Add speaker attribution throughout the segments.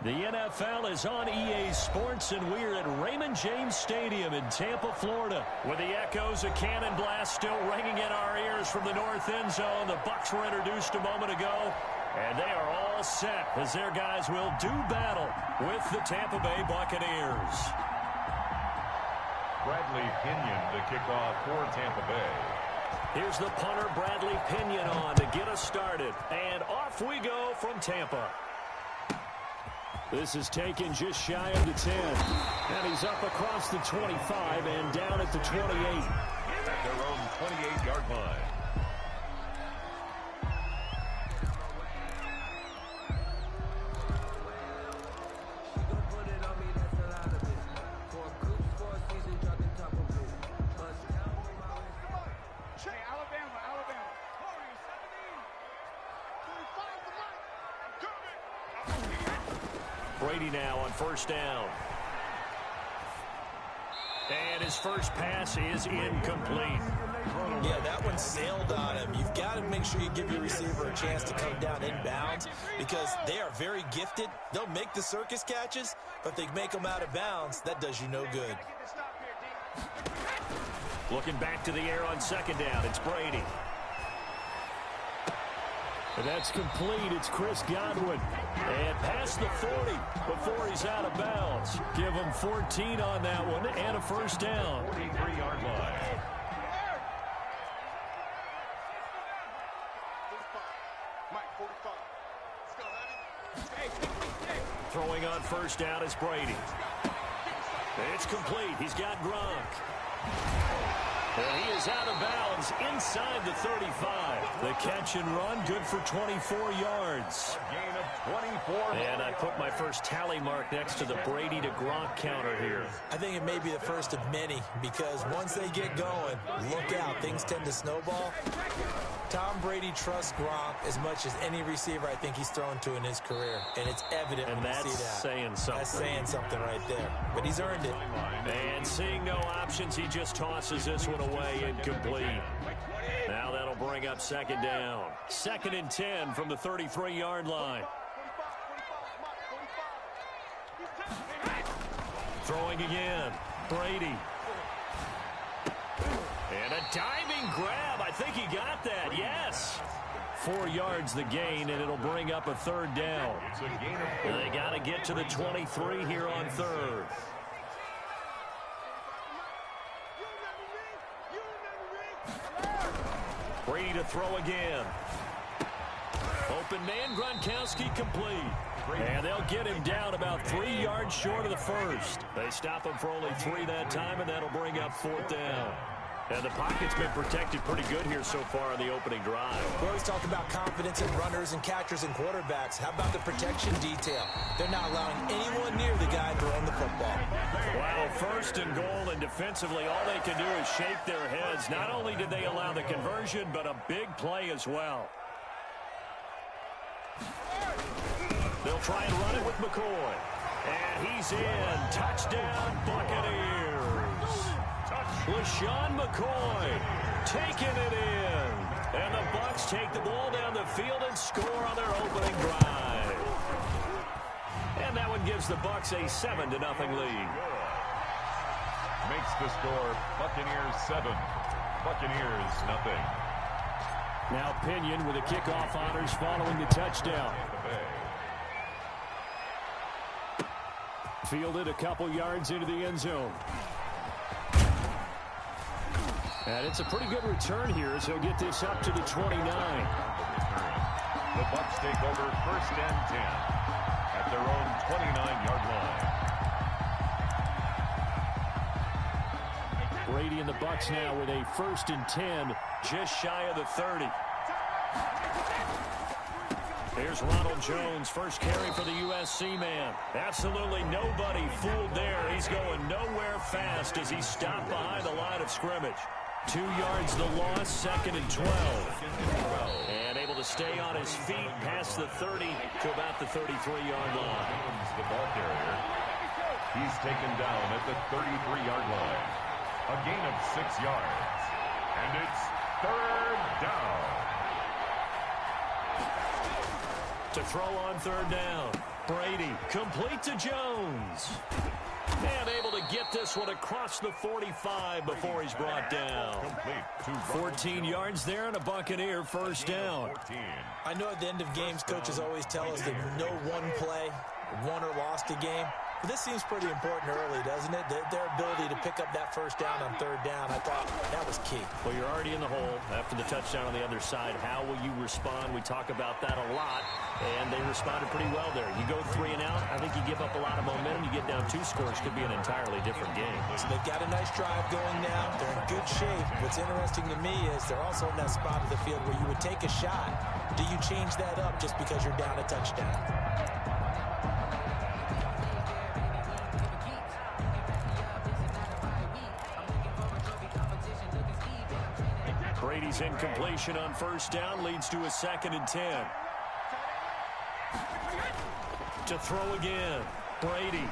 Speaker 1: The NFL is on EA Sports, and we're at Raymond James Stadium in Tampa, Florida. With the echoes of cannon blast still ringing in our ears from the north end zone, the Bucs were introduced a moment ago, and they are all set as their guys will do battle with the Tampa Bay Buccaneers.
Speaker 2: Bradley Pinion to kick off for Tampa Bay.
Speaker 1: Here's the punter, Bradley Pinion, on to get us started. And off we go from Tampa. This is taken just shy of the 10. And he's up across the 25 and down at the 28.
Speaker 2: At their own 28-yard line.
Speaker 1: Brady now on first down. And his first pass is incomplete.
Speaker 3: Yeah, that one sailed on him. You've got to make sure you give your receiver a chance to come down inbounds because they are very gifted. They'll make the circus catches, but if they make them out of bounds, that does you no good.
Speaker 1: Looking back to the air on second down, it's Brady. And that's complete. It's Chris Godwin. And past the 40 before he's out of bounds. Give him 14 on that one and a first down.
Speaker 2: 43-yard line.
Speaker 1: Throwing on first down is Brady. It's complete. He's got Gronk. And he is out of bounds inside the 35. The catch and run, good for 24 yards.
Speaker 2: Gain of 24.
Speaker 1: And I put my first tally mark next to the Brady to Gronk counter here.
Speaker 3: I think it may be the first of many because once they get going, look out. Things tend to snowball. Tom Brady trusts Gronk as much as any receiver I think he's thrown to in his career. And it's evident when you see that.
Speaker 1: And that's saying something.
Speaker 3: That's saying something right there. But he's earned it.
Speaker 1: And seeing no options, he just tosses this one away incomplete. Now that'll bring up second down. 2nd and 10 from the 33-yard line. Throwing again. Brady. And a diving grab. I think he got that. Yes. 4 yards the gain, and it'll bring up a third down. And they got to get to the 23 here on third. Brady to throw again. Open man, Gronkowski complete. And they'll get him down about 3 yards short of the first. They stop him for only 3 that time, and that'll bring up 4th down. And the pocket's been protected pretty good here so far on the opening drive.
Speaker 3: We always talk about confidence in runners and catchers and quarterbacks. How about the protection detail? They're not allowing anyone near the guy throwing the football.
Speaker 1: Wow, 1st and goal, and defensively all they can do is shake their heads. Not only did they allow the conversion, but a big play as well. They'll try and run it with McCoy. And he's in. Touchdown, Buccaneers. LaShawn McCoy taking it in. And the Bucs take the ball down the field and score on their opening drive. And that one gives the Bucs a 7-0 lead.
Speaker 2: Makes the score Buccaneers 7, Buccaneers nothing.
Speaker 1: Now Pinion with the kickoff honors following the touchdown. Fielded a couple yards into the end zone. And it's a pretty good return here as he'll get this up to the 29.
Speaker 2: The Bucs take over 1st and 10 at their own 29-yard line.
Speaker 1: Brady and the Bucs now with a 1st and 10 just shy of the 30. Here's Ronald Jones, first carry for the USC man. Absolutely nobody fooled there. He's going nowhere fast as he's stopped behind the line of scrimmage. 2 yards the loss, 2nd and 12. And able to stay on his feet past the 30 to about the 33-yard line.
Speaker 2: The ball carrier. He's taken down at the 33-yard line. A gain of 6 yards. And it's 3rd down.
Speaker 1: To throw on 3rd down. Brady, complete to Jones. And able to get this one across the 45 before he's brought down. 14 yards there and a Buccaneer first down.
Speaker 3: I know at the end of games, coaches always tell us that no one play won or lost a game. But this seems pretty important early, doesn't it? Their ability to pick up that first down on third down, I thought that was key.
Speaker 1: Well, you're already in the hole after the touchdown on the other side. How will you respond? We talk about that a lot, and they responded pretty well there. You go 3 and out, I think you give up a lot of momentum. You get down 2 scores, could be an entirely different game.
Speaker 3: So they've got a nice drive going now. They're in good shape. What's interesting to me is they're also in that spot of the field where you would take a shot. Do you change that up just because you're down a touchdown?
Speaker 1: Brady's incompletion on first down leads to a 2nd and 10. To throw again, Brady.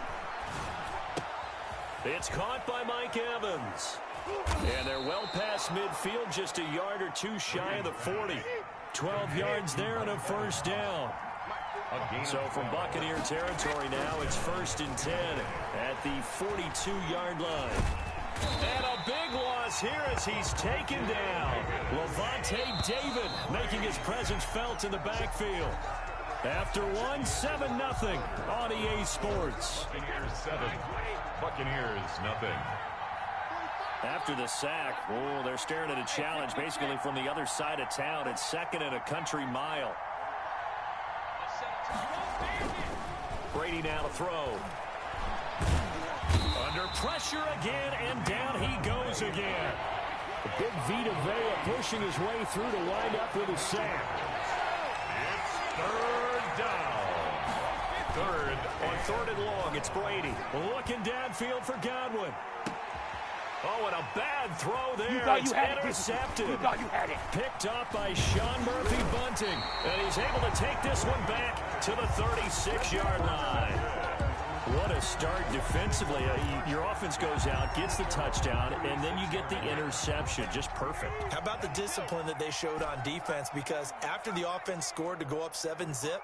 Speaker 1: It's caught by Mike Evans. And they're well past midfield, just a yard or 2 shy of the 40. 12 yards there and a first down. So from Buccaneer territory now, it's 1st and 10 at the 42-yard line. And a big loss here as he's taken down. Levante David making his presence felt in the backfield. After 7-0 on EA Sports.
Speaker 2: Buccaneers 7, Buccaneers nothing.
Speaker 1: After the sack, they're staring at a challenge basically from the other side of town. It's 2nd and a country mile. Brady now to throw. Under pressure again, and down he goes again. The big Vita Vea pushing his way through to wind up with a sack.
Speaker 2: It's 3rd down. 3rd
Speaker 1: on 3rd and long, it's Brady. Looking downfield for Godwin. Oh, and a bad throw there.
Speaker 4: You thought you had
Speaker 1: intercepted.
Speaker 4: it. You thought you had it.
Speaker 1: Picked up by Sean Murphy Bunting. And he's able to take this one back to the 36-yard line. What a start defensively. Your offense goes out, gets the touchdown, and then you get the interception. Just perfect.
Speaker 3: How about the discipline that they showed on defense? Because after the offense scored to go up 7-zip,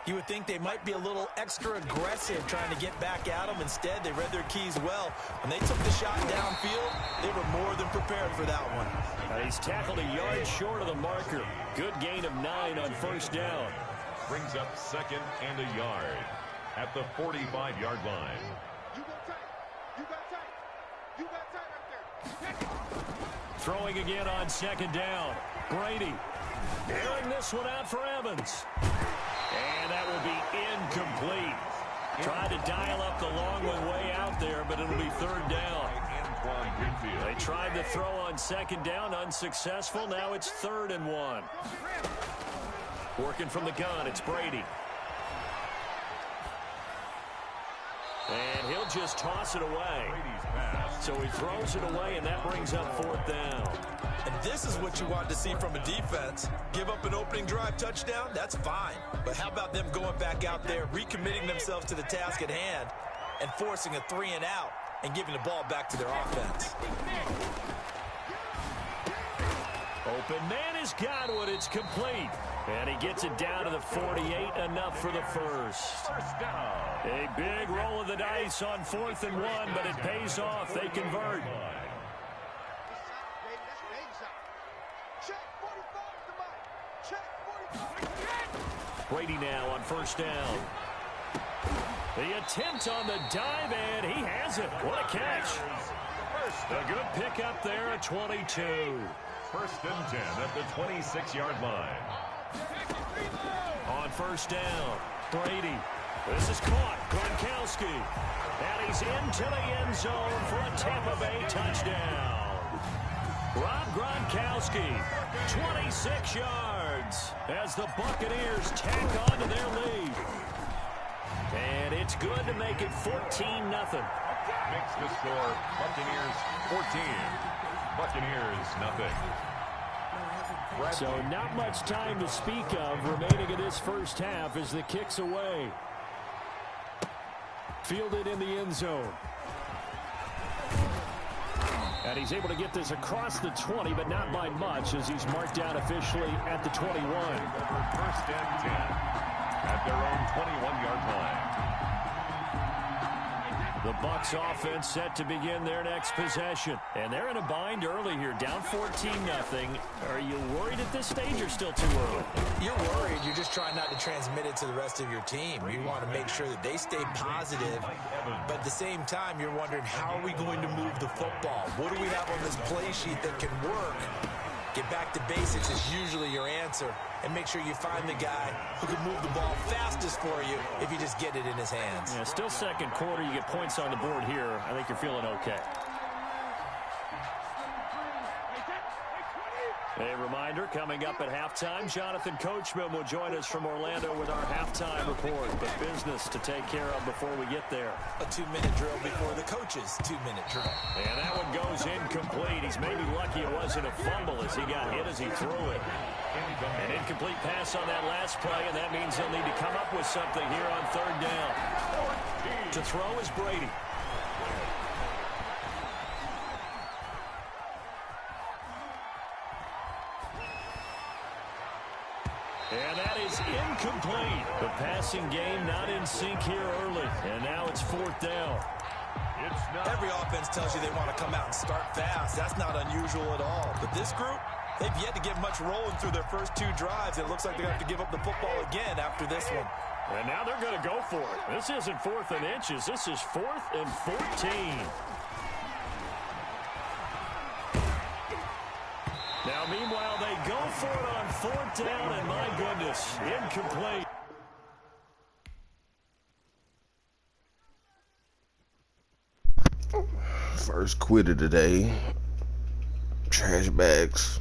Speaker 3: you would think they might be a little extra aggressive trying to get back at them. Instead, they read their keys well. When they took the shot downfield, they were more than prepared for that one.
Speaker 1: He's tackled a yard short of the marker. Good gain of 9 on first down.
Speaker 2: Brings up 2nd and a yard at the 45-yard line.
Speaker 4: You got tight. You got tight. You got tight right there.
Speaker 1: Throwing again on 2nd down. Brady airing this one out for Evans. And that will be incomplete. Tried to dial up the long one way out there, but it'll be 3rd down. They tried to throw on 2nd down, unsuccessful. Now it's 3rd and 1. Working from the gun, it's Brady. And he'll just toss it away. So he throws it away, and that brings up 4th down.
Speaker 3: And this is what you want to see from a defense. Give up an opening drive touchdown, that's fine. But how about them going back out there, recommitting themselves to the task at hand, and forcing a 3 and out, and giving the ball back to their offense.
Speaker 1: Open man is Godwin. It's complete. And he gets it down to the 48, enough for the first. A big roll of the dice on 4th and 1, but it pays off. They convert. Brady now on first down. The attempt on the dive, and he has it. What a catch. A good pickup there at 22.
Speaker 2: 1st and 10 at the 26-yard line.
Speaker 1: On first down, Brady. This is caught. Gronkowski. And he's into the end zone for a Tampa Bay touchdown. Rob Gronkowski, 26 yards as the Buccaneers tack on to their lead. And it's good to make it 14-0.
Speaker 2: Makes the score Buccaneers 14. Buccaneers nothing.
Speaker 1: So not much time to speak of remaining in this first half as the kick's away. Fielded in the end zone. And he's able to get this across the 20, but not by much as he's marked down officially at the 21.
Speaker 2: 1st and 10. at their own 21-yard line.
Speaker 1: The Bucs offense set to begin their next possession. And they're in a bind early here, down 14-0. Are you worried at this stage or still too early?
Speaker 3: You're worried. You're just trying not to transmit it to the rest of your team. You want to make sure that they stay positive. But at the same time, you're wondering, how are we going to move the football? What do we have on this play sheet that can work? Get back to basics is usually your answer. And make sure you find the guy who can move the ball fastest for you if you just get it in his hands.
Speaker 1: Yeah, still second quarter. You get points on the board here. I think you're feeling okay. A reminder, coming up at halftime, Jonathan Coachman will join us from Orlando with our halftime report. But business to take care of before we get there.
Speaker 3: A 2-minute drill before the coach's 2-minute drill.
Speaker 1: And that one goes incomplete. He's maybe lucky it wasn't a fumble as he got hit as he threw it. An incomplete pass on that last play, and that means he'll need to come up with something here on third down. To throw is Brady. And that is incomplete. The passing game not in sync here early. And now it's fourth down.
Speaker 3: Every offense tells you they want to come out and start fast. That's not unusual at all. But this group, they've yet to get much rolling through their first two drives. It looks like they're going to have to give up the football again after this one.
Speaker 1: And now they're going to go for it. This isn't 4th and inches. This is 4th and 14. Now, meanwhile, they go for it on fourth down, and my goodness, incomplete.
Speaker 5: First quitter today. Trash bags.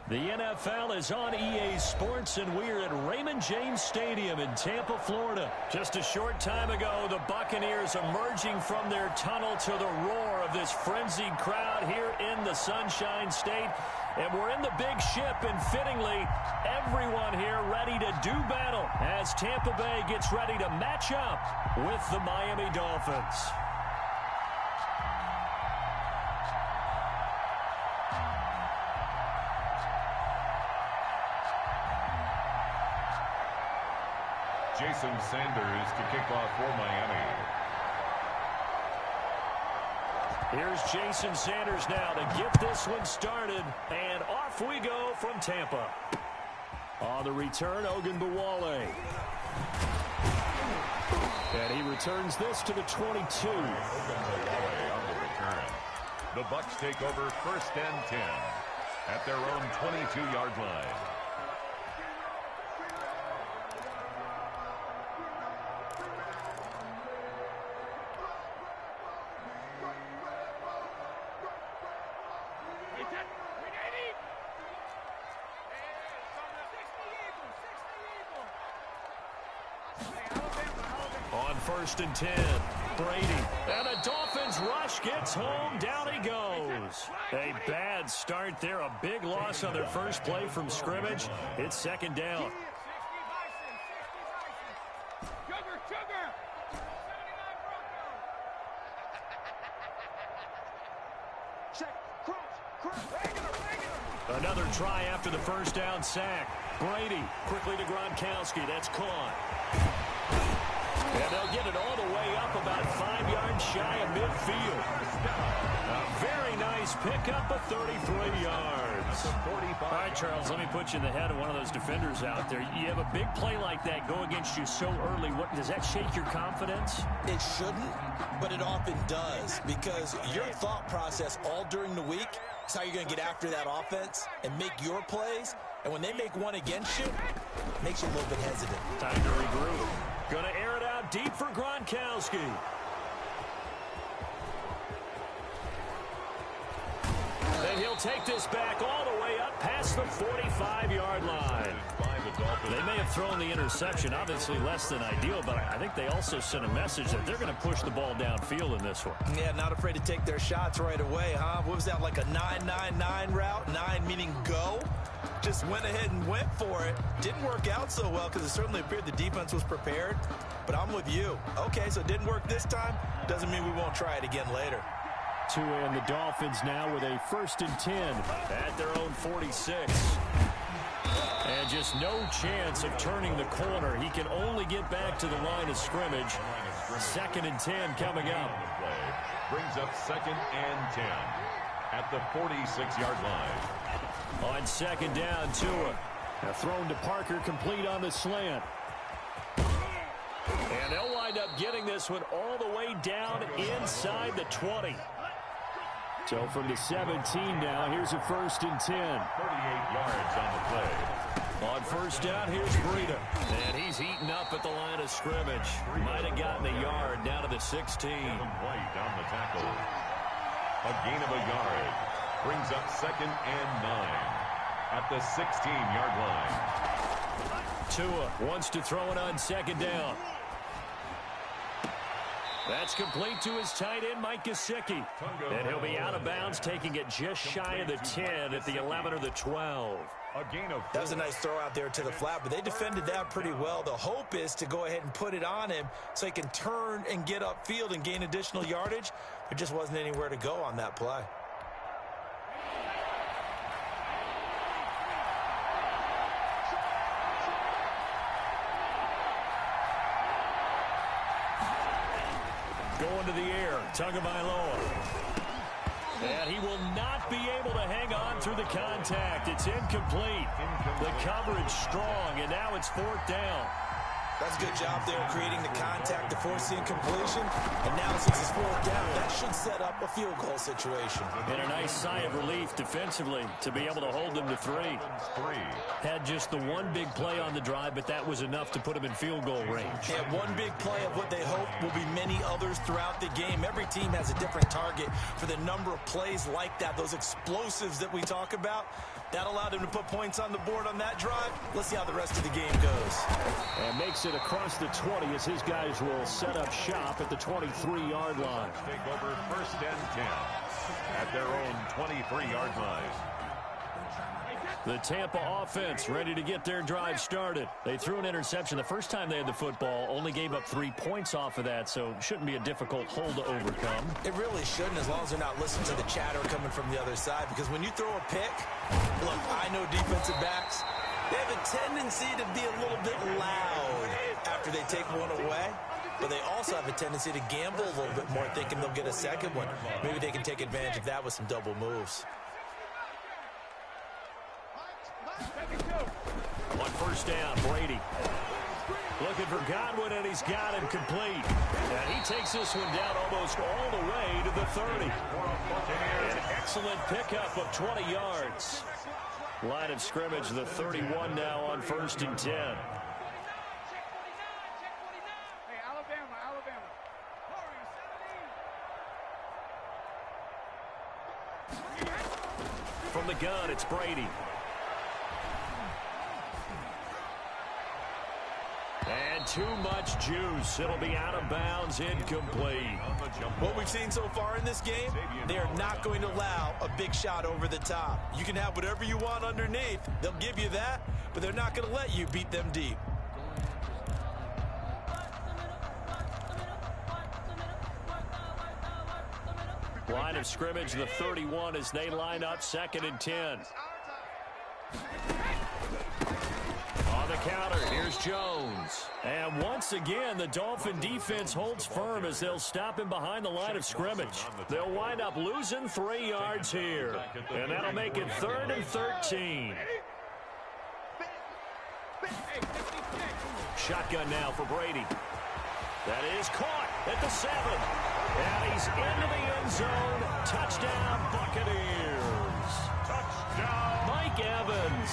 Speaker 1: The NFL is on EA Sports, and we're at Raymond James Stadium in Tampa, Florida. Just a short time ago, the Buccaneers emerging from their tunnel to the roar of this frenzied crowd here in the Sunshine State. And we're in the big ship, and fittingly, everyone here ready to do battle as Tampa Bay gets ready to match up with the Miami Dolphins.
Speaker 2: Jason Sanders to kick off for Miami.
Speaker 1: Here's Jason Sanders now to get this one started, and off we go from Tampa. On the return, Ogunbowale. And he returns this to the 22.
Speaker 2: Ogunbowale on the return. The Bucs take over 1st and 10 at their own 22-yard line.
Speaker 1: On 1st and 10, Brady. And the Dolphins rush, gets home, down he goes. A bad start there, a big loss on their first play from scrimmage. It's 2nd down. Another try after the first down sack. Brady quickly to Gronkowski. That's caught. And they'll get it all the way up about 5 yards shy of midfield. A very nice pickup of 33 yards. All right, Charles, let me put you in the head of one of those defenders out there. You have a big play like that go against you so early. Does that shake your confidence?
Speaker 3: It shouldn't, but it often does, because your thought process all during the week is how you're going to get after that offense and make your plays. And when they make one against you, it makes you a little bit hesitant.
Speaker 1: Time to regroup. Going to air it out deep for Gronkowski. And he'll take this back all the way up past the 45-yard line. They may have thrown the interception, obviously less than ideal, but I think they also sent a message that they're going to push the ball downfield in this one.
Speaker 3: Yeah, not afraid to take their shots right away, huh? What was that, like a 9-9-9 route? 9 meaning go? Just went ahead and went for it. Didn't work out so well because it certainly appeared the defense was prepared. But I'm with you. Okay, so it didn't work this time. Doesn't mean we won't try it again later.
Speaker 1: Tua and the Dolphins now with a 1st and 10 at their own 46. And just no chance of turning the corner. He can only get back to the line of scrimmage. 2nd and 10 coming up.
Speaker 2: Brings up 2nd and 10 at the 46-yard line.
Speaker 1: On 2nd down, Tua. Thrown to Parker, complete on the slant. And they'll wind up getting this one all the way down inside the 20. So from the 17 now, here's a 1st and 10.
Speaker 2: 38 yards on the play.
Speaker 1: On 1st down, here's Breida. And he's eaten up at the line of scrimmage. Might have gotten a yard down to the 16.
Speaker 2: White on the tackle. A gain of a yard. Brings up 2nd and 9 at the 16-yard line.
Speaker 1: Tua wants to throw it on 2nd down. That's complete to his tight end, Mike Gesicki. And he'll be out of bounds, taking it just shy of the 10 at the 11 or the 12.
Speaker 3: That was a nice throw out there to the flat, but they defended that pretty well. The hope is to go ahead and put it on him so he can turn and get upfield and gain additional yardage. There just wasn't anywhere to go on that play.
Speaker 1: Going to the air, Tagovailoa. And he will not be able to hang on through the contact. It's incomplete. The coverage strong, and now it's 4th down.
Speaker 3: That's a good job there creating the contact to force the incompletion. And now since it's 4th down, that should set up a field goal situation.
Speaker 1: And a nice sigh of relief defensively to be able to hold them to 3. Had just the one big play on the drive, but that was enough to put them in field goal range.
Speaker 3: Yeah, one big play of what they hope will be many others throughout the game. Every team has a different target for the number of plays like that, those explosives that we talk about. That allowed him to put points on the board on that drive. Let's see how the rest of the game goes.
Speaker 1: And makes it across the 20 as his guys will set up shop at the 23-yard line.
Speaker 2: Take over 1st and 10 at their own 23-yard line.
Speaker 1: The Tampa offense ready to get their drive started. They threw an interception the first time they had the football, only gave up 3 points off of that, so shouldn't be a difficult hole to overcome.
Speaker 3: It really shouldn't, as long as they're not listening to the chatter coming from the other side, because when you throw a pick, look, I know defensive backs, they have a tendency to be a little bit loud after they take one away, but they also have a tendency to gamble a little bit more, thinking they'll get a second one. Maybe they can take advantage of that with some double moves.
Speaker 1: On 1st down, Brady. Looking for Godwin, and he's got him complete. And he takes this one down almost all the way to the 30. An excellent pickup of 20 yards. Line of scrimmage, the 31 now on 1st and 10. From the gun, it's Brady. And too much juice. It'll be out of bounds, incomplete.
Speaker 3: What we've seen so far in this game, they are not going to allow a big shot over the top. You can have whatever you want underneath. They'll give you that, but they're not going to let you beat them deep.
Speaker 1: Line of scrimmage, the 31 as they line up 2nd and 10. On On the counter, here's Jones. And once again, the Dolphin defense holds firm as they'll stop him behind the line of scrimmage. They'll wind up losing 3 yards here. And that'll make it 3rd and 13. Shotgun now for Brady. That is caught at the 7. And he's into the end zone. Touchdown, Buccaneers. Touchdown. Mike Evans,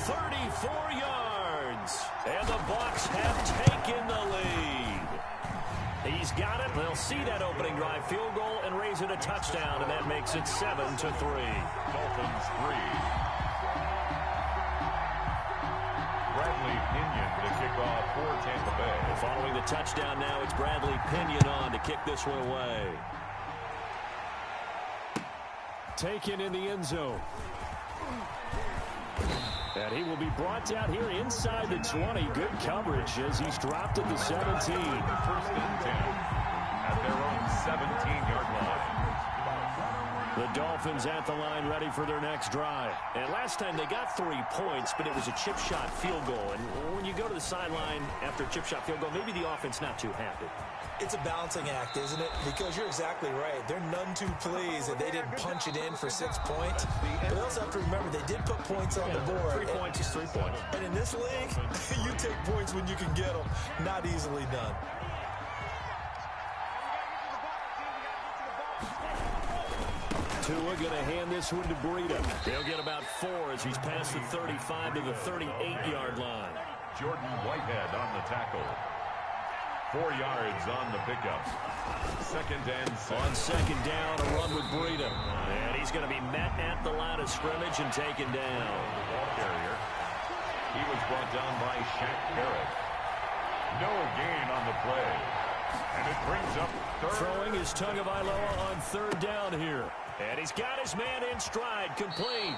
Speaker 1: 34 yards. And the Bucs have taken the lead. He's got it. They'll see that opening drive field goal and raise it a touchdown, and that makes it 7-3.
Speaker 2: Dolphins 3. Bradley Pinion to kick off for Tampa Bay.
Speaker 1: And following the touchdown now, it's Bradley Pinion on to kick this one away. Taken in the end zone. And he will be brought down here inside the 20. Good coverage as he's dropped at the 17.
Speaker 2: 1st and 10 at their own 17-yard line.
Speaker 1: The Dolphins at the line ready for their next drive. And last time they got 3 points, but it was a chip shot field goal. And when you go to the sideline after a chip shot field goal, maybe the offense not too happy.
Speaker 3: It's a balancing act, isn't it? Because you're exactly right. They're none too pleased that they didn't punch it in for 6 points. But they also have to remember they did put points on the board.
Speaker 1: 3 points is 3 points.
Speaker 3: And in this league, you take points when you can get them. Not easily done.
Speaker 1: Tua going to hand this one to Breida. He'll get about 4 as he's past the 35 to the 38-yard line.
Speaker 2: Jordan Whitehead on the tackle. 4 yards on the pickup. 2nd and 6.
Speaker 1: On 2nd down, a run with Breida. And he's going to be met at the line of scrimmage and taken down.
Speaker 2: Ball carrier. He was brought down by Shaq Barrett. No gain on the play. And it brings up 3rd.
Speaker 1: Throwing is Tagovailoa on 3rd down here. And he's got his man in stride, complete.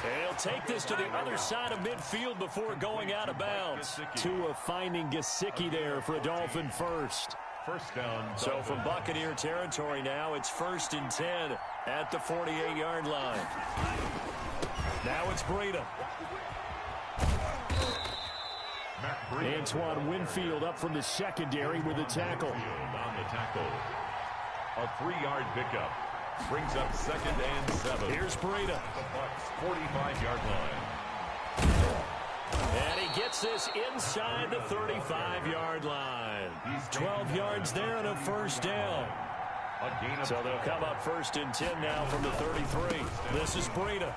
Speaker 1: And he'll take this to the other side of midfield before going out of bounds. Tua finding Gesicki there for a Dolphin first.
Speaker 2: 1st down.
Speaker 1: So from Buccaneer territory now, it's 1st and 10 at the 48-yard line. Now it's Breida. Antoine Winfield up from the secondary with a tackle.
Speaker 2: On the tackle. A 3-yard pickup. Brings up 2nd and 7.
Speaker 1: Here's Breida.
Speaker 2: The Bucs 45-yard line.
Speaker 1: And he gets this inside the 35-yard line. 12 yards there and a 1st down. So they'll come up 1st and 10 now from the 33. This is Breida.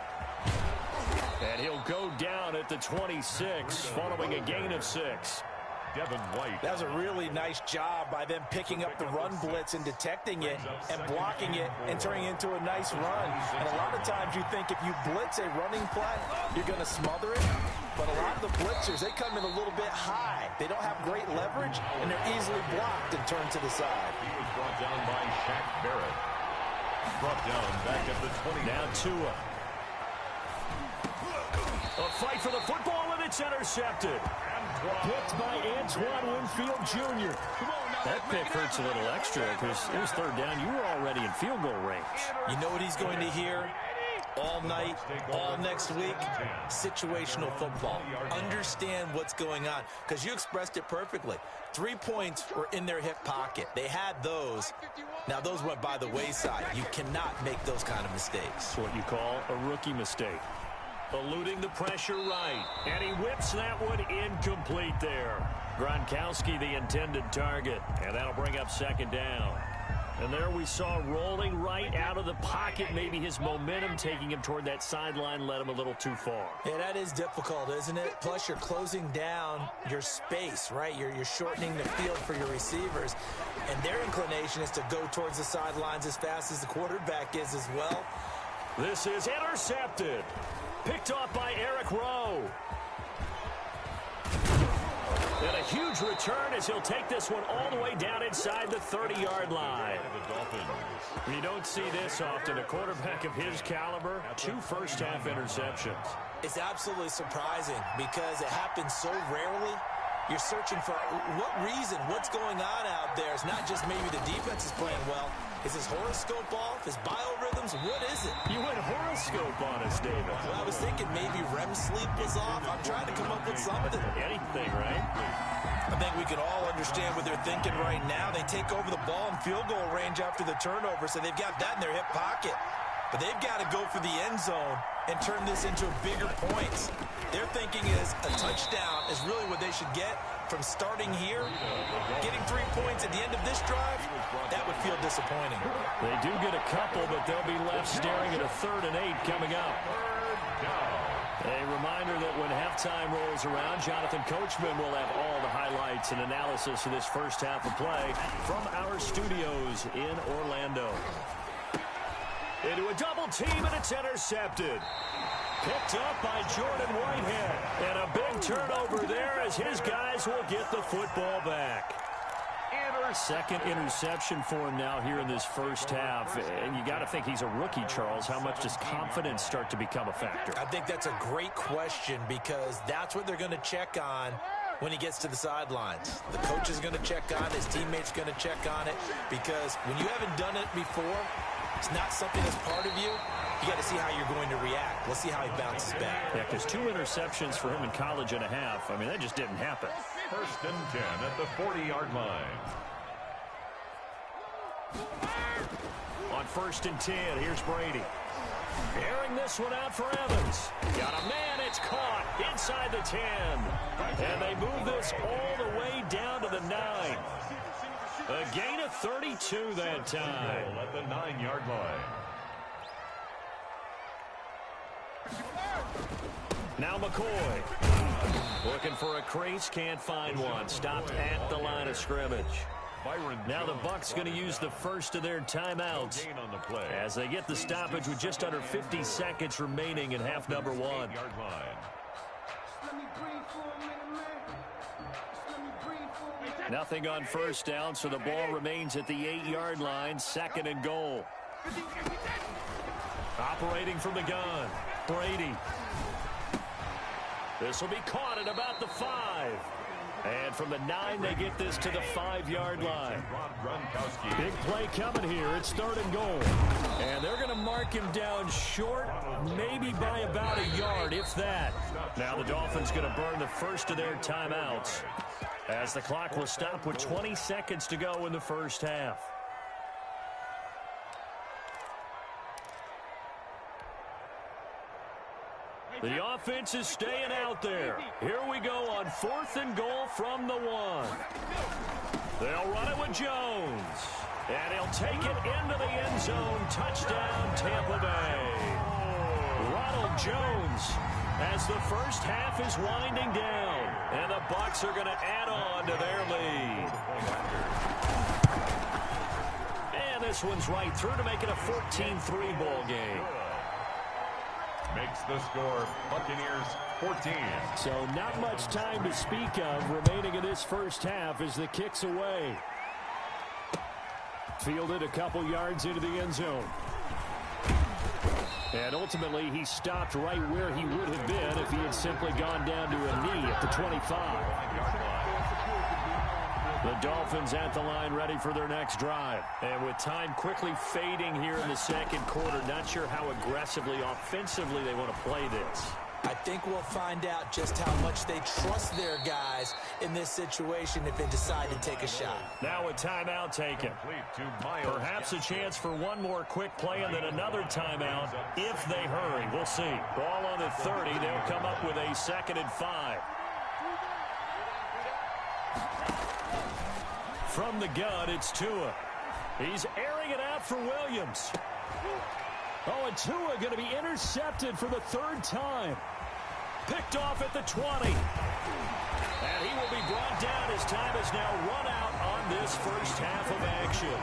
Speaker 1: And he'll go down at the 26 following a gain of 6.
Speaker 2: Devin White.
Speaker 3: That was a really nice job by them picking up the run blitz and detecting it and blocking it and turning it into a nice run. And a lot of times you think if you blitz a running play, you're going to smother it. But a lot of the blitzers, they come in a little bit high. They don't have great leverage, and they're easily blocked and turned to the side.
Speaker 2: He was brought down by Shaq Barrett. Brought down back at the 20.
Speaker 1: Now Tua. A fight for the football, and it's intercepted. Picked by Antoine Winfield Jr. That pick hurts a little extra because it was 3rd down. You were already in field goal range.
Speaker 3: You know what he's going to hear all night, all next week? Situational football. Understand what's going on because you expressed it perfectly. 3 points were in their hip pocket. They had those. Now, those went by the wayside. You cannot make those kind of mistakes.
Speaker 1: It's what you call a rookie mistake. Eluding the pressure right. And he whips that one incomplete there. Gronkowski, the intended target. And that'll bring up 2nd down. And there we saw rolling right out of the pocket. Maybe his momentum taking him toward that sideline led him a little too far.
Speaker 3: Yeah, that is difficult, isn't it? Plus, you're closing down your space, right? You're shortening the field for your receivers. And their inclination is to go towards the sidelines as fast as the quarterback is as well.
Speaker 1: This is intercepted. Picked off by Eric Rowe. And a huge return as he'll take this one all the way down inside the 30-yard line. You don't see this often. A quarterback of his caliber, 2 first-half interceptions.
Speaker 3: It's absolutely surprising because it happens so rarely. You're searching for what reason, what's going on out there. It's not just maybe the defense is playing well. Is his horoscope off? His biorhythms? What is it?
Speaker 1: You went horoscope on us, David.
Speaker 3: Well, I was thinking maybe REM sleep was off. I'm trying to come up with something.
Speaker 1: Anything, right?
Speaker 3: I think we can all understand what they're thinking right now. They take over the ball in field goal range after the turnover, so they've got that in their hip pocket. But they've got to go for the end zone and turn this into bigger points. Their thinking is a touchdown is really what they should get from starting here. Getting 3 points at the end of this drive, that would feel disappointing.
Speaker 1: They do get a couple, but they'll be left staring at a 3rd and 8 coming up. A reminder that when halftime rolls around, Jonathan Coachman will have all the highlights and analysis of this first half of play from our studios in Orlando. Into a double team, and it's intercepted. Picked up by Jordan Whitehead. And a big turnover there as his guys will get the football back. Second interception for him now here in this first half. And you got to think he's a rookie, Charles. How much does confidence start to become a factor?
Speaker 3: I think that's a great question because that's what they're going to check on when he gets to the sidelines. The coach is going to check on it. His teammates going to check on it because when you haven't done it before, it's not something that's part of you. You got to see how you're going to react. Let's see how he bounces back.
Speaker 1: Yeah, because 2 interceptions for him in college and a half. I mean, that just didn't happen.
Speaker 2: 1st and 10 at the 40-yard line.
Speaker 1: On 1st and 10, here's Brady. Airing this one out for Evans. Got a man, it's caught inside the 10. And they move this all the way down to the 9. A gain of 32 that time.
Speaker 2: At the 9-yard line.
Speaker 1: Now McCoy. Looking for a crease, can't find one. Stopped at the line of scrimmage. Now the Bucs going to use the first of their timeouts as they get the stoppage with just under 50 seconds remaining in half number 1. Nothing on first down, so the ball remains at the 8-yard line. 2nd and goal. Operating from the gun, Brady. This will be caught at about the 5. And from the 9, they get this to the 5-yard line. Big play coming here. It's 3rd and goal. And they're going to mark him down short, maybe by about a yard, if that. Now the Dolphins going to burn the first of their timeouts as the clock will stop with 20 seconds to go in the first half. The offense is staying out there. Here we go on 4th and goal from the 1. They'll run it with Jones. And he'll take it into the end zone. Touchdown, Tampa Bay. Ronald Jones as the first half is winding down. And the Bucs are going to add on to their lead. And this one's right through to make it a 14-3 ball game.
Speaker 2: Makes the score Buccaneers 14.
Speaker 1: So not much time to speak of remaining in this first half as the kick's away. Fielded a couple yards into the end zone. And ultimately he stopped right where he would have been if he had simply gone down to a knee at the 25. The Dolphins at the line ready for their next drive. And with time quickly fading here in the second quarter, not sure how aggressively, offensively they want to play this.
Speaker 3: I think we'll find out just how much they trust their guys in this situation if they decide to take a shot.
Speaker 1: Now a timeout taken. Perhaps a chance for one more quick play and then another timeout if they hurry. We'll see. Ball on the 30. They'll come up with a 2nd and 5. From the gun, it's Tua. He's airing it out for Williams. Oh, and Tua going to be intercepted for the 3rd time. Picked off at the 20. And he will be brought down. His time is now run out on this first half of action.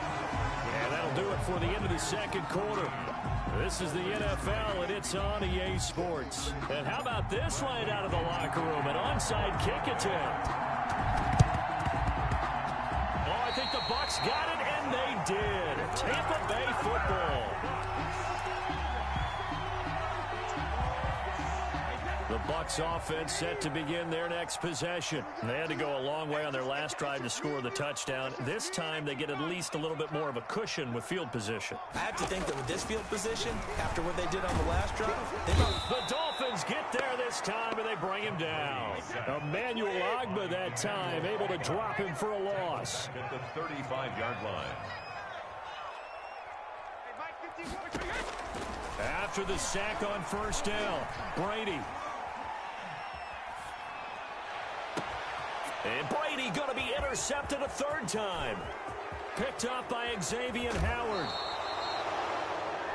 Speaker 1: And that'll do it for the end of the second quarter. This is the NFL, and it's on EA Sports. And how about this right out of the locker room? An onside kick attempt. Oh, I think the Bucs got it, and they did. Tampa Bay football. The Bucs offense set to begin their next possession. They had to go a long way on their last drive to score the touchdown. This time they get at least a little bit more of a cushion with field position.
Speaker 3: I have to think that with this field position, after what they did on the last drive,
Speaker 1: the Dolphins get there this time, and they bring him down. Emmanuel Ogbah that time, able to drop him for a loss.
Speaker 2: At the 35-yard line.
Speaker 1: After the sack on first down, Brady. And Brady going to be intercepted a third time. Picked up by Xavier Howard.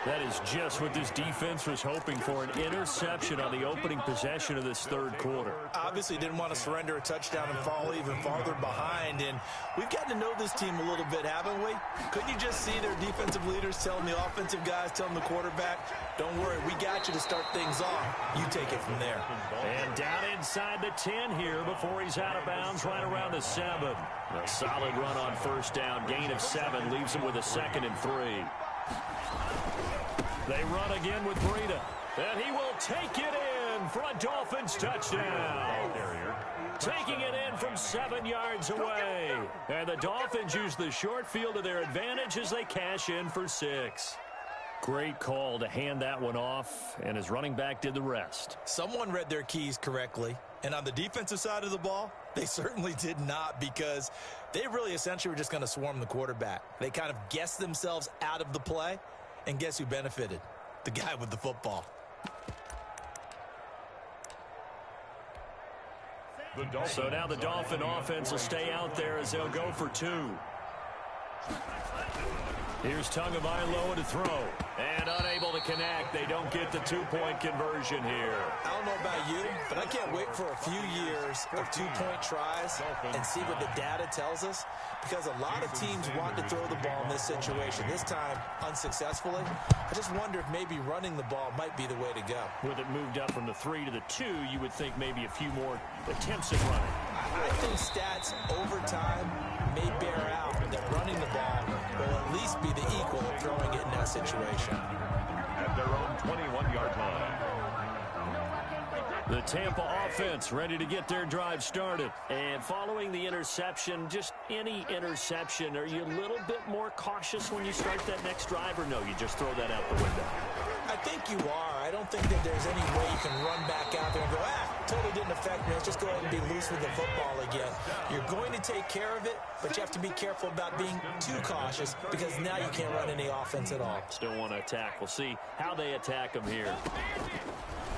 Speaker 1: That is just what this defense was hoping for, an interception on the opening possession of this third quarter.
Speaker 3: Obviously didn't want to surrender a touchdown and fall even farther behind, and we've gotten to know this team a little bit, haven't we? Couldn't you just see their defensive leaders telling the offensive guys, telling the quarterback, don't worry, we got you to start things off. You take it from there.
Speaker 1: And down inside the 10 here before he's out of bounds right around the 7. A solid run on first down, gain of 7, leaves him with a 2nd and 3. They run again with Breida, and he will take it in for a Dolphins touchdown. Taking it in from 7 yards away. And the Dolphins use the short field to their advantage as they cash in for 6. Great call to hand that one off, and his running back did the rest.
Speaker 3: Someone read their keys correctly, and on the defensive side of the ball, they certainly did not, because they really essentially were just going to swarm the quarterback. They kind of guessed themselves out of the play. And guess who benefited? The guy with the football.
Speaker 1: So now the Dolphin offense will stay out there as they'll go for 2. Here's Tagovailoa to throw. And unable to connect. They don't get the 2-point conversion here.
Speaker 3: I don't know about you, but I can't wait for a few years of 2-point tries and see what the data tells us. Because a lot of teams want to throw the ball in this situation. This time, unsuccessfully. I just wonder if maybe running the ball might be the way to go.
Speaker 1: With it moved up from the 3 to the 2, you would think maybe a few more attempts at running.
Speaker 3: I think stats over time may bear out that running the ball will at least be the equal of throwing it in that situation.
Speaker 2: At their own 21-yard line.
Speaker 1: The Tampa offense ready to get their drive started. And following the interception, just any interception, are you a little bit more cautious when you start that next drive, or no, you just throw that out the window?
Speaker 3: I think you are. I don't think that there's any way you can run back out there and go, totally didn't affect me. Let's just go ahead and be loose with the football again. You're going to take care of it, but you have to be careful about being too cautious, because now you can't run any offense at all.
Speaker 1: Still want to attack. We'll see how they attack him here.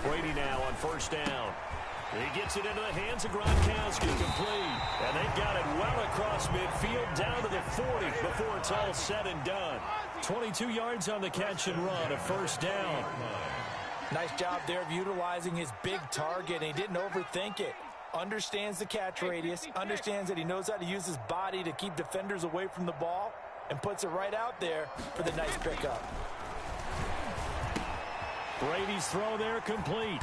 Speaker 1: Brady now on first down. He gets it into the hands of Gronkowski, complete. And they got it well across midfield down to the 40 before it's all said and done. 22 yards on the catch and run, a first down.
Speaker 3: Nice job there of utilizing his big target, and he didn't overthink it. Understands the catch radius, understands that he knows how to use his body to keep defenders away from the ball, and puts it right out there for the nice pickup.
Speaker 1: Brady's throw there complete.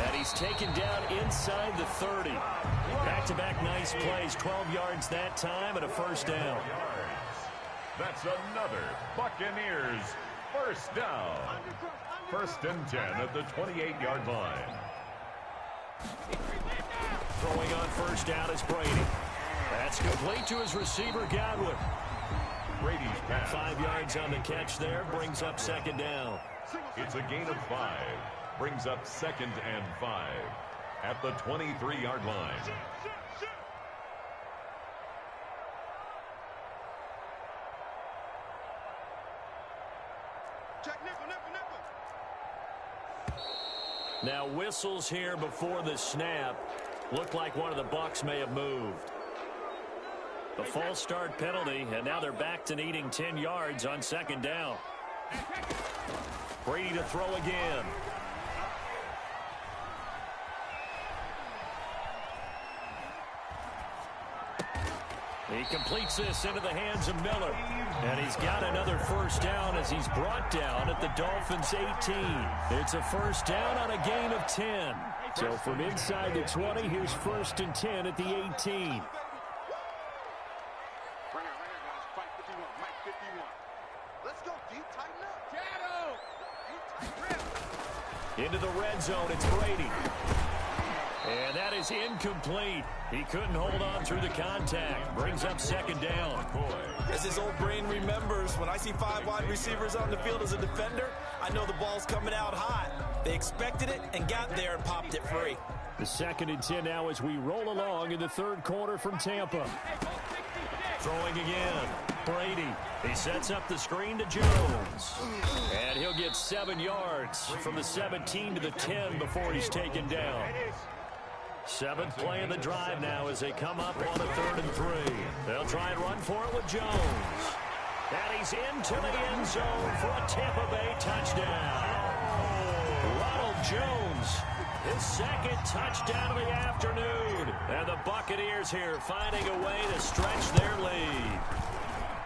Speaker 1: And he's taken down inside the 30. Back-to-back nice plays, 12 yards that time and a first down.
Speaker 2: That's another Buccaneers first down. 1st and 10 at the 28-yard line.
Speaker 1: Throwing on first down is Brady. That's complete to his receiver, Godwin.
Speaker 2: Brady's pass.
Speaker 1: 5 yards on the catch there, brings up 2nd down.
Speaker 2: It's a gain of 5. Brings up 2nd and 5 at the 23-yard line.
Speaker 1: Now whistles here before the snap. Looked like one of the Bucs may have moved. The false start penalty, and now they're back to needing 10 yards on 2nd down. Brady to throw again. He completes this into the hands of Miller. And he's got another first down as he's brought down at the Dolphins' 18. It's a first down on a gain of 10. So from inside the 20, here's 1st and 10 at the 18. Into the red zone, it's Brady. And that is incomplete. He couldn't hold on through the contact. Brings up second down.
Speaker 3: As his old brain remembers, when I see 5 wide receivers on the field as a defender, I know the ball's coming out hot. They expected it and got there and popped it free.
Speaker 1: The 2nd and 10 now as we roll along in the third quarter from Tampa. Throwing again. Brady. He sets up the screen to Jones. And he'll get 7 yards from the 17 to the 10 before he's taken down. 7th play of the drive now as they come up on a 3rd and 3. They'll try and run for it with Jones. And he's into the end zone for a Tampa Bay touchdown. Ronald Jones, his 2nd touchdown of the afternoon. And the Buccaneers here finding a way to stretch their lead.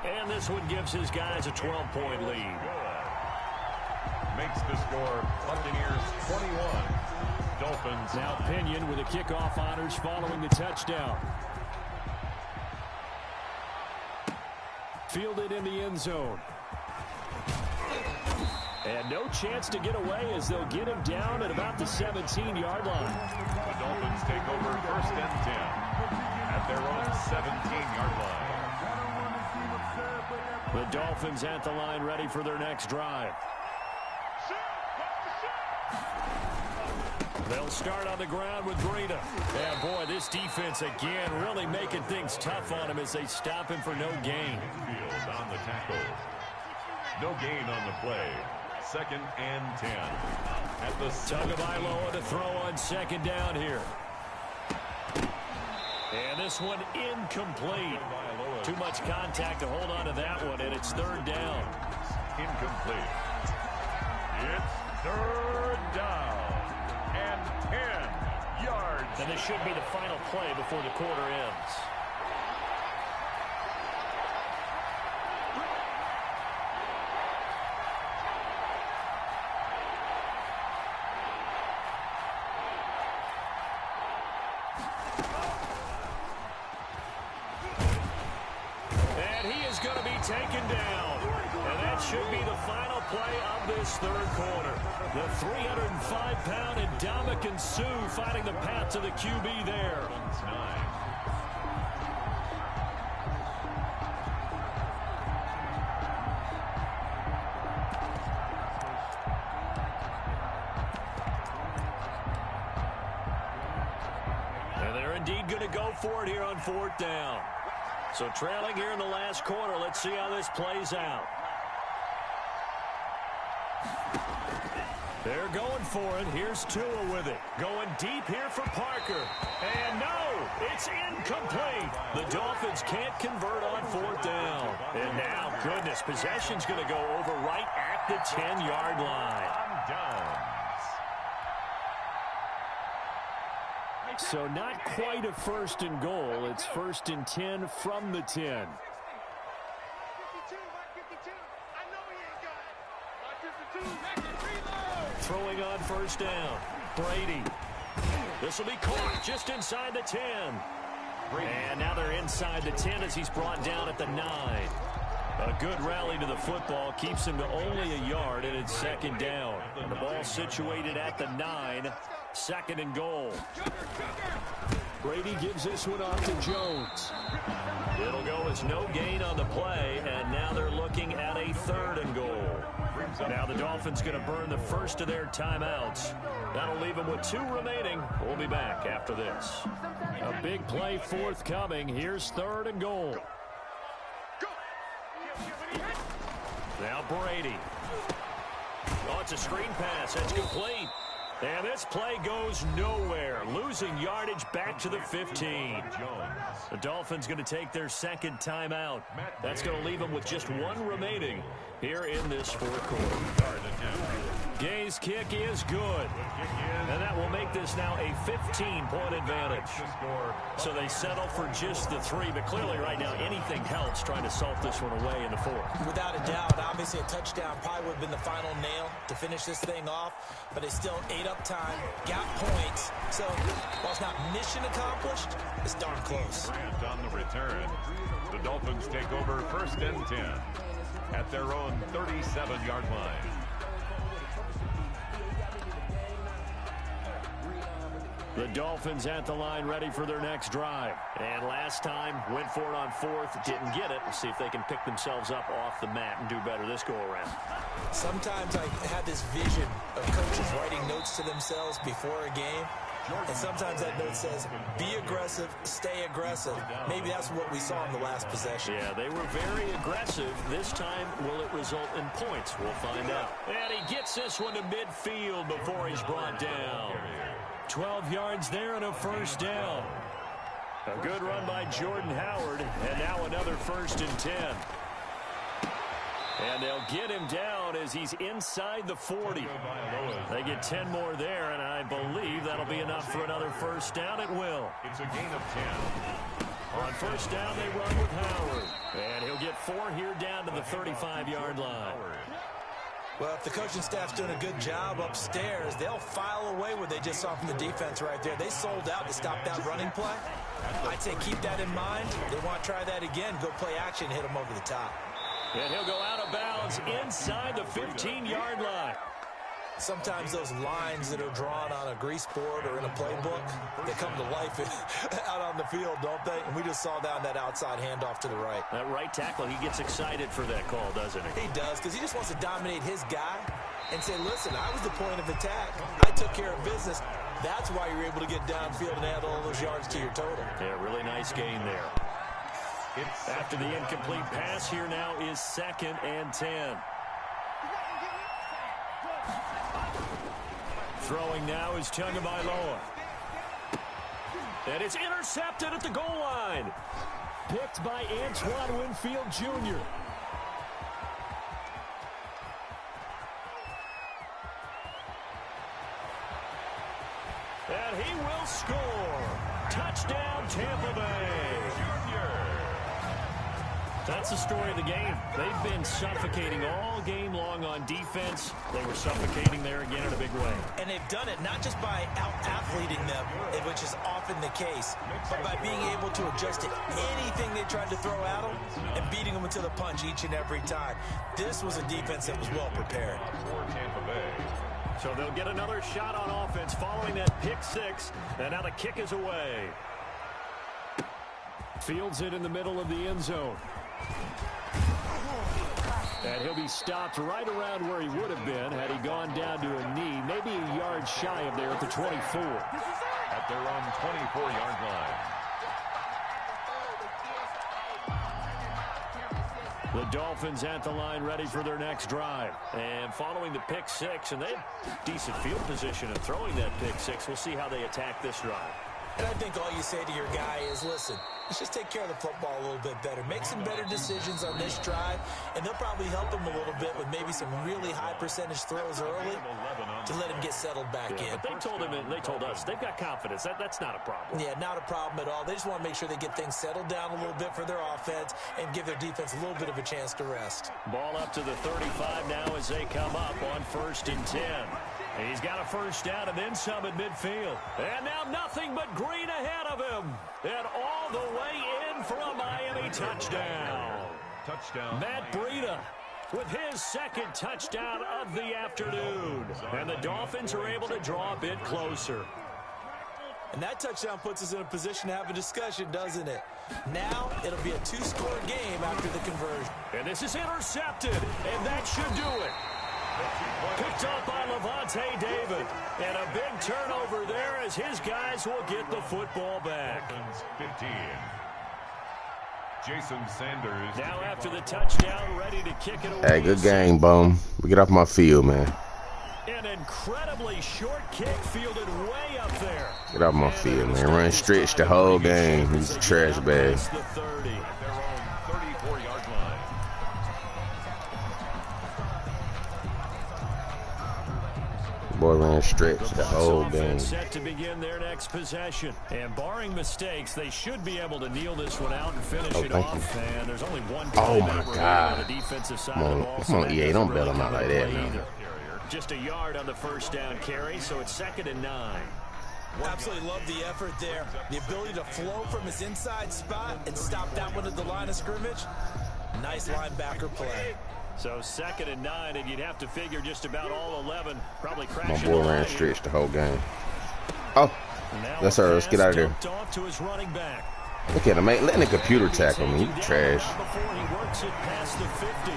Speaker 1: And this one gives his guys a 12-point lead.
Speaker 2: Makes the score Buccaneers 21. Dolphins.
Speaker 1: Now Pinion with the kickoff honors following the touchdown. Fielded in the end zone. And no chance to get away as they'll get him down at about the 17-yard line.
Speaker 2: The Dolphins take over 1st and 10 at their own 17-yard line.
Speaker 1: The Dolphins at the line ready for their next drive. They'll start on the ground with Breida. Yeah, boy, this defense again really making things tough on him as they stop him for no gain.
Speaker 2: Field on the tackle. No gain on the play. 2nd and 10. At the
Speaker 1: Tagovailoa to throw on 2nd down here. And this one incomplete. Too much contact to hold on to that one, and it's 3rd down.
Speaker 2: Incomplete. It's 3rd down. And 10 yards.
Speaker 1: And this should be the final play before the quarter ends. And he is going to be taken down. And that should be the final play of this 3rd quarter. The 305-pound Ndamukong Suh finding the path to the QB there. And they're indeed going to go for it here on 4th down. So trailing here in the last quarter, let's see how this plays out. They're going for it. Here's Tua with it. Going deep here for Parker. And no, it's incomplete. The Dolphins can't convert on 4th down. And now, goodness, possession's going to go over right at the 10-yard line. So not quite a 1st and goal. It's 1st and 10 from the 10. Throwing on 1st down. Brady. This will be caught just inside the 10. And now they're inside the 10 as he's brought down at the 9. A good rally to the football keeps him to only a yard, and it's 2nd down. And the ball situated at the 9. 2nd and goal. Brady gives this one off to Jones. It'll go as no gain on the play, and now they're looking at a 3rd and goal. Now the Dolphins going to burn the first of their timeouts. That'll leave them with 2 remaining. We'll be back after this. A big play forthcoming. Here's 3rd and goal. Now Brady. Oh, it's a screen pass. It's complete. And this play goes nowhere. Losing yardage back to the 15. The Dolphins going to take their 2nd timeout. That's going to leave them with just 1 remaining here in this 4th quarter. Gay's kick is good. And that will make this now a 15-point advantage. So they settle for just the 3, but clearly right now anything helps trying to salt this one away in the 4th.
Speaker 3: Without a doubt, obviously a touchdown probably would have been the final nail to finish this thing off, but it's still ate up time, got points. So while it's not mission accomplished, it's darn close.
Speaker 2: On the return, the Dolphins take over 1st and 10 at their own 37-yard line.
Speaker 1: The Dolphins at the line ready for their next drive. And last time, went for it on fourth, didn't get it. We'll see if they can pick themselves up off the mat and do better this go-around.
Speaker 3: Sometimes I have this vision of coaches writing notes to themselves before a game. And sometimes that note says, be aggressive, stay aggressive. Maybe that's what we saw in the last possession.
Speaker 1: Yeah, they were very aggressive. This time, will it result in points? We'll find out. And he gets this one to midfield before he's brought down. 12 yards there and a first down. A good run by Jordan Howard, and now another 1st and 10. And they'll get him down as he's inside the 40. They get 10 more there, and I believe that'll be enough for another first down. It will.
Speaker 2: It's a gain of 10.
Speaker 1: On first down, they run with Howard. And he'll get 4 here down to the 35-yard line.
Speaker 3: Well, if the coaching staff's doing a good job upstairs, they'll file away what they just saw from the defense right there. They sold out to stop that running play. I'd say keep that in mind. They want to try that again. Go play action, hit them over the top.
Speaker 1: And he'll go out of bounds inside the 15-yard line.
Speaker 3: Sometimes those lines that are drawn on a grease board or in a playbook, they come to life out on the field, don't they? And we just saw down that outside handoff to the right.
Speaker 1: That right tackle, he gets excited for that call, doesn't he?
Speaker 3: He does, because he just wants to dominate his guy and say, listen, I was the point of attack. I took care of business. That's why you're able to get downfield and add all those yards to your total.
Speaker 1: Yeah, really nice gain there. After the incomplete pass, here now is 2nd and 10. Throwing now is Tagovailoa. And it's intercepted at the goal line. Picked by Antoine Winfield Jr. And he will score. Touchdown, Tampa Bay. That's the story of the game. They've been suffocating all game long on defense. They were suffocating there again in a big way.
Speaker 3: And they've done it not just by out-athleting them, which is often the case, but by being able to adjust to anything they tried to throw at them and beating them into the punch each and every time. This was a defense that was well prepared.
Speaker 1: So they'll get another shot on offense following that pick 6, and now the kick is away. Fields it in the middle of the end zone. And he'll be stopped right around where he would have been had he gone down to a knee, maybe a yard shy of there at the 24.
Speaker 2: At their own 24-yard line.
Speaker 1: The Dolphins at the line ready for their next drive. And following the pick 6, and they have decent field position in throwing that pick 6. We'll see how they attack this drive.
Speaker 3: And I think all you say to your guy is, listen, let's just take care of the football a little bit better. Make some better decisions on this drive, and they'll probably help him a little bit with maybe some really high percentage throws early to let him get settled back in.
Speaker 1: But they told him and they told us they've got confidence. That's not a problem.
Speaker 3: Yeah, not a problem at all. They just want to make sure they get things settled down a little bit for their offense and give their defense a little bit of a chance to rest.
Speaker 1: Ball up to the 35 now as they come up on 1st and 10. He's got a first down and then some at midfield. And now nothing but green ahead of him. And all the way in for a Miami touchdown. Matt Breida with his 2nd touchdown of the afternoon. And the Dolphins are able to draw a bit closer.
Speaker 3: And that touchdown puts us in a position to have a discussion, doesn't it? Now it'll be a 2-score game after the conversion.
Speaker 1: And this is intercepted, and that should do it. Picked up by Levante David. And a big turnover there as his guys will get the football back.
Speaker 2: 15. Jason Sanders.
Speaker 1: Now after the touchdown, ready to kick it away.
Speaker 5: Hey, good game, Bum. We get off my field, man.
Speaker 1: An incredibly short kick fielded way up there.
Speaker 5: Get off my field, man. Run stretch the whole game. He's a trash bag.
Speaker 1: The 30.
Speaker 2: Their own 34-yard line.
Speaker 5: Boy ran stretch the whole game.
Speaker 1: Set to begin their next possession. And barring mistakes, they should be able to kneel this one out and finish it off. And there's only one
Speaker 5: Oh, my God.
Speaker 1: on the defensive side
Speaker 5: Come
Speaker 1: of the ball.
Speaker 5: on, come on, EA. Don't bail him out like that, man.
Speaker 1: Just a yard on the first down carry, so it's 2nd and 9.
Speaker 3: Absolutely love the effort there. The ability to flow from his inside spot and stop that one at the line of scrimmage. Nice linebacker play.
Speaker 1: So 2nd and 9, and you'd have to figure just about all 11 probably
Speaker 5: My
Speaker 1: crashing.
Speaker 5: boy ran stretch the whole game. Oh, That's her. Let's get out of there.
Speaker 1: Off to his running back.
Speaker 5: Look at him, mate. Letting a computer tackle me. You trash.
Speaker 1: Before he works it past the 50.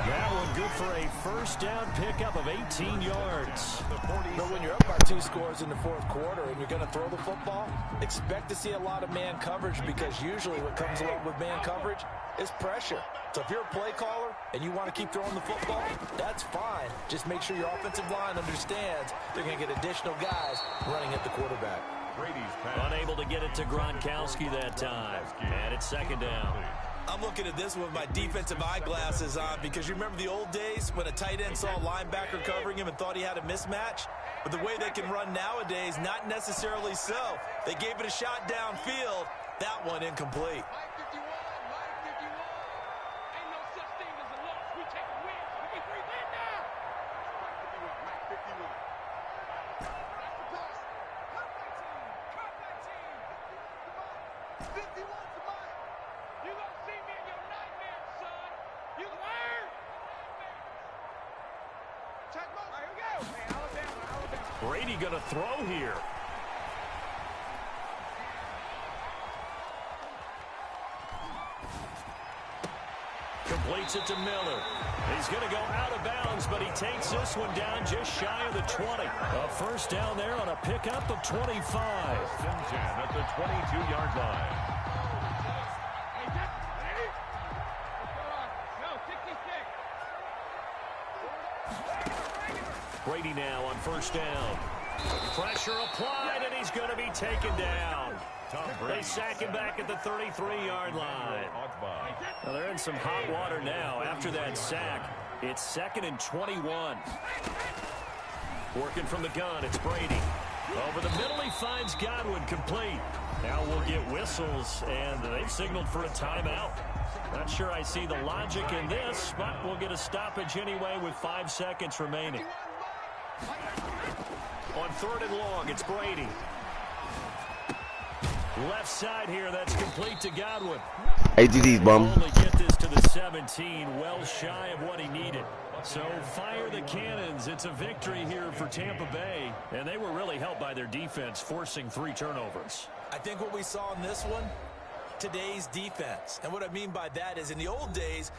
Speaker 1: That one good for a first down pickup of 18 yards.
Speaker 3: But when you're up by 2 scores in the fourth quarter and you're going to throw the football, expect to see a lot of man coverage, because usually what comes along with man coverage is pressure. So if you're a play caller and you want to keep throwing the football, that's fine. Just make sure your offensive line understands they're going to get additional guys running at the quarterback.
Speaker 1: Unable to get it to Gronkowski that time. And it's second down.
Speaker 3: I'm looking at this with my defensive eyeglasses on, because you remember the old days when a tight end saw a linebacker covering him and thought he had a mismatch? But the way they can run nowadays, not necessarily so. They gave it a shot downfield. That one incomplete.
Speaker 1: Brady going to throw here. Completes it to Miller. He's going to go out of bounds, but he takes this one down just shy of the 20. A first down there on a pickup of 25.
Speaker 2: Simpson at the 22-yard line.
Speaker 1: Brady now on first down. Pressure applied, and he's going to be taken down. They sack him back at the 33-yard line. Well, they're in some hot water now after that sack. It's 2nd and 21. Working from the gun, it's Brady. Over the middle, he finds Godwin, complete. Now we'll get whistles, and they've signaled for a timeout. Not sure I see the logic in this, but we'll get a stoppage anyway with 5 seconds remaining. On 3rd and long, it's Brady. Left side here, that's complete to Godwin.
Speaker 5: ADD's bum.
Speaker 1: Only get this to the 17, well shy of what he needed. So fire the cannons. It's a victory here for Tampa Bay, and they were really helped by their defense, forcing 3 turnovers.
Speaker 3: I think what we saw in this one, today's defense. And what I mean by that is, in the old days,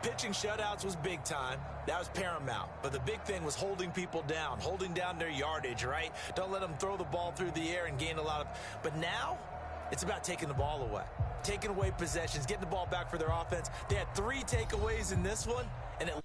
Speaker 3: pitching shutouts was big time. That was paramount. But the big thing was holding people down, holding down their yardage, right? Don't let them throw the ball through the air and gain a lot of... But now, it's about taking the ball away. Taking away possessions, getting the ball back for their offense. They had 3 takeaways in this one, and it